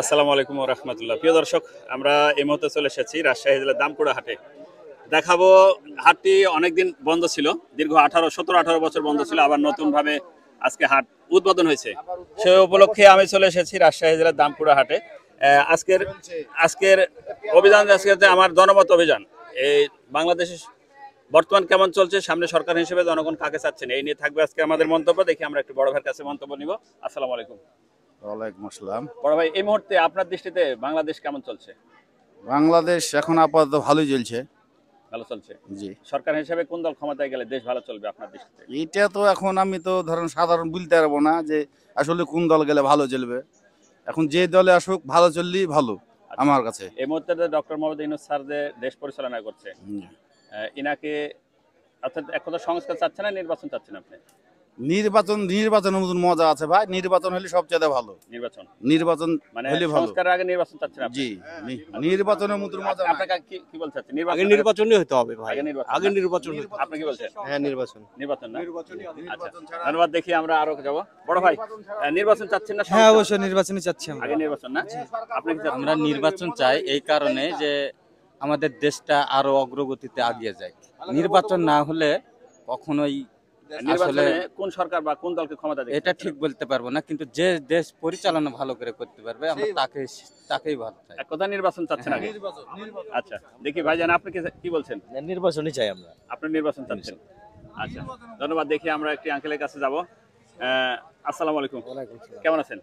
আসসালামু আলাইকুম ওয়া রাহমাতুল্লাহ। প্রিয় দর্শক, আমরা এই মুহূর্তে চলে এসেছি রাজশাহী জেলার দামকুড়া হাটে। দেখাবো, হাটটি অনেকদিন বন্ধ ছিল, দীর্ঘ 17-18 বছর বন্ধ ছিল, আবার নতুন ভাবে আজকে হাট উদ্বোধন হয়েছে। সে উপলক্ষে আমি চলে এসেছি রাজশাহী জেলার দামকুড়া হাটে। আজকের আজকের অভিযান, আজকে আমার জনমত অভিযান, এই বাংলাদেশের বর্তমান কেমন চলছে, সামনে সরকার হিসেবে জনগণ কাকে চাচ্ছেন, এই নিয়ে থাকবে আজকে আমাদের মন্তব্য। দেখি আমরা একটু বড় ভাইয়ের কাছে মন্তব্য নিব। আসসালামু আলাইকুম। ওয়ালাইকুম আসসালাম। বড় ভাই, এই মুহূর্তে আপনার দৃষ্টিতে বাংলাদেশ কেমন চলছে? বাংলাদেশ এখন আপাতত ভালোই চলছে। ভালো চলছে। জি। সরকার হিসেবে কোন দল ক্ষমতায় গেলে দেশ ভালো চলবে আপনার দৃষ্টিতে? এটা তো এখন আমি তো ধরেন সাধারণ বলতে পারবো না যে আসলে কোন দল গেলে ভালো চলবে। এখন যে দলে আসুক ভালো চললেই ভালো আমার কাছে। এই মুহূর্তে ডক্টর মোহাম্মদ ইউনূস স্যার যে দেশ পরিচালনা করছে, ইনাকে অর্থাৎ এক কথা সংস্কার চাচ্ছে না, নির্বাচন চাচ্ছেন আপনি? নির্বাচনের মতন মজা আছে ভাই, নির্বাচন হলে সবচেয়ে ভালো। নির্বাচন মানে হলে ভালো। সংস্কারের আগে নির্বাচন চাচ্ছেন আপনি? জি, নির্বাচনের মতন মজা। আপনাকে কি বলতে চাচ্ছেন? আগে নির্বাচনই হতে হবে ভাই। আগে নির্বাচন। আপনি কি বলছেন? হ্যাঁ, নির্বাচন না? আচ্ছা, ধন্যবাদ। দেখি আমরা আরো যাব। বড় ভাই, নির্বাচন চাচ্ছেন না? হ্যাঁ, অবশ্যই নির্বাচনই চাচ্ছি আমরা। আগে নির্বাচন না? আপনি কি চাচ্ছেন? আমরা নির্বাচন চাই এই কারণে যে আমাদের দেশটা আরো অগ্রগতিতে এগিয়ে যায়। নির্বাচন না হলে কখনোই আসলে কোন সরকার বা কোন দলকে ক্ষমতা দেবে এটা ঠিক বলতে পারবো না, কিন্তু যে দেশ পরিচালনা ভালো করে করতে পারবে আমরা তাকেই ভালো চাই। এক কথা নির্বাচন চাচ্ছেন আগে? আচ্ছা, দেখি ভাইজান আপনি কি বলছেন? নির্বাচনই চাই আমরা। আপনি নির্বাচন চাচ্ছেন? আচ্ছা, ধন্যবাদ। দেখি আমরা একটি আঙ্কেলের কাছে যাব। আসসালামু আলাইকুম। কেমন আছেন?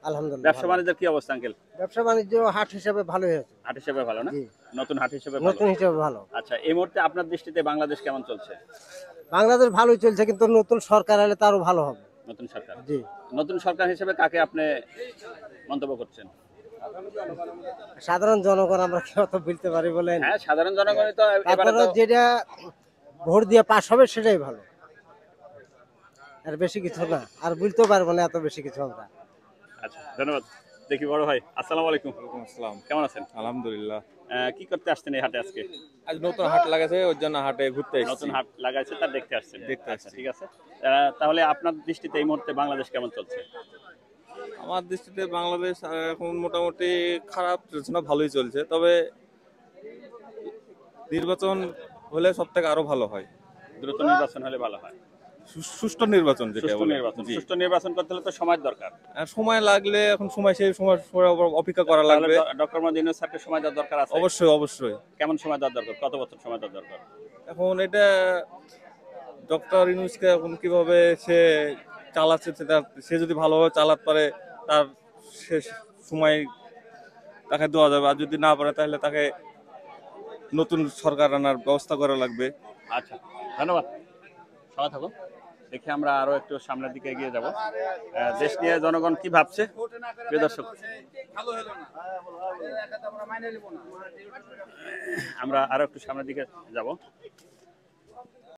আলহামদুলিল্লাহ। ব্যবসা বাণিজ্যের কি অবস্থা আঙ্কেল? ব্যবসা বাণিজ্য হাট হিসেবে ভালো হয়েছে। হাট হিসেবে ভালো না? নতুন হাট হিসেবে ভালো। নতুন হিসেবে ভালো। আচ্ছা, এই মুহূর্তে আপনার দৃষ্টিতে বাংলাদেশ কেমন চলছে? বাংলাদেশ ভালোই চলছে, কিন্তু নতুন সরকার এলে তারও ভালো হবে। নতুন সরকার? জি। নতুন সরকার হিসেবে কাকে আপনি মন্তব্য করছেন? সাধারণ জনগণ আমরা কি অত বলতে পারি বলেন? হ্যাঁ, সাধারণ জনগণই তো এবারে তারপরে যেটা ভোট দিয়ে পাস হবে সেটাই ভালো, আর বেশি কিছু না। আর বলতে পারবো না এত বেশি কিছু আমরা। আচ্ছা, ধন্যবাদ। দেখি বড় ভাই, আসসালামু আলাইকুম। ওয়ালাইকুম আসসালাম। কেমন আছেন? আলহামদুলিল্লাহ। কি করতে আসছেন এই হাটে আজকে? আজ নতুন হাট লাগাছে, ওর জন্য হাটে ঘুরতে এসেছি। নতুন হাট লাগাইছে, তা দেখতে আসছেন? দেখতে আচ্ছা, আসছি। ঠিক আছে। তাহলে আপনার দৃষ্টিতে এই মুহূর্তে বাংলাদেশ কেমন চলছে? আমার দৃষ্টিতে বাংলাদেশ এখন মোটামুটি খারাপ চলছে না, ভালোই চলছে। তবে নির্বাচন হলে সব থেকে আরো ভালো হয়। দ্রুত নির্বাচন হলে ভালো হয়। সুষ্ঠু নির্বাচন যেটা সুষ্ঠু বলে। নির্বাচন। সুষ্ঠু নির্বাচন করতে হলে তো সময় দরকার। আর সময় লাগলে এখন সেই সময় অপেক্ষা করা লাগবে। ডক্টর মোহাম্মদ ইউনূস স্যারকে সময় দেওয়ার দরকার আছে? অবশ্যই অবশ্যই। কেমন সময় দেওয়ার দরকার? কত বছর সময় দেওয়ার দরকার? এখন এটা ডক্টর ইউনূসকে এখন কিভাবে সে চালাচ্ছে, সে যদি ভালোভাবে চালাতে পারে তার শেষ সময় তাকে দেওয়া যাবে, আর যদি না পারে তাহলে তাকে নতুন সরকার আনার ব্যবস্থা করা লাগবে। আচ্ছা, ধন্যবাদ। সবাই থাকুন। দেখি আমরা আরো একটু সামনের দিকে এগিয়ে যাব। দেশ নিয়ে জনগণ কি ভাবছে, প্রিয় দর্শক, আমরা আরো একটু সামনের দিকে যাব।